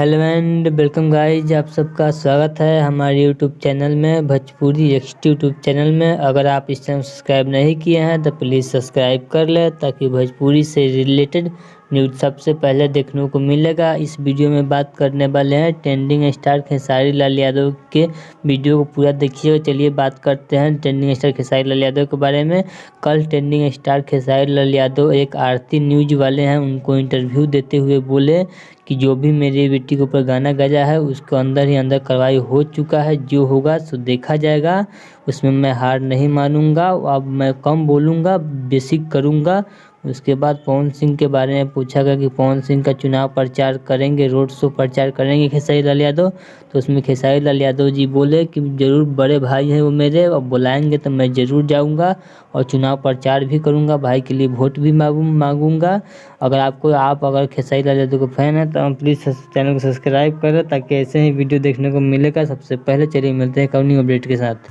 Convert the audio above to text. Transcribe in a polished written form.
Hello and welcome guys, आप सबका स्वागत है हमारे यूट्यूब चैनल में, भोजपुरी एक्सटी यूट्यूब चैनल में। अगर आप इस चैनल सब्सक्राइब नहीं किए हैं तो प्लीज़ सब्सक्राइब कर लें ताकि भोजपुरी से रिलेटेड न्यूज़ सबसे पहले देखने को मिलेगा। इस वीडियो में बात करने वाले हैं ट्रेंडिंग स्टार खेसारी लाल यादव के। वीडियो को पूरा देखिएगा। चलिए बात करते हैं ट्रेंडिंग स्टार खेसारी लाल यादव के बारे में। कल ट्रेंडिंग स्टार खेसारी लाल यादव एक आरती न्यूज वाले हैं, उनको इंटरव्यू देते हुए बोले कि जो भी मेरी बेटी के ऊपर गाना गजा है उसको अंदर ही अंदर कार्रवाई हो चुका है, जो होगा सो देखा जाएगा, उसमें मैं हार नहीं मानूंगा। अब मैं कम बोलूँगा, बेसिक करूँगा। उसके बाद पवन सिंह के बारे में पूछा गया कि पवन सिंह का चुनाव प्रचार करेंगे, रोड शो प्रचार करेंगे खेसारी लाल यादव। तो उसमें खेसारी लाल यादव जी बोले कि ज़रूर, बड़े भाई हैं वो मेरे, और बुलाएंगे तो मैं ज़रूर जाऊंगा और चुनाव प्रचार भी करूंगा, भाई के लिए वोट भी मांगूंगा। अगर खेसारी लाल यादव को फैन है तो प्लीज़ चैनल को सब्सक्राइब करें ताकि ऐसे ही वीडियो देखने को मिलेगा सबसे पहले। चलिए मिलते हैं कल न्यू अपडेट के साथ।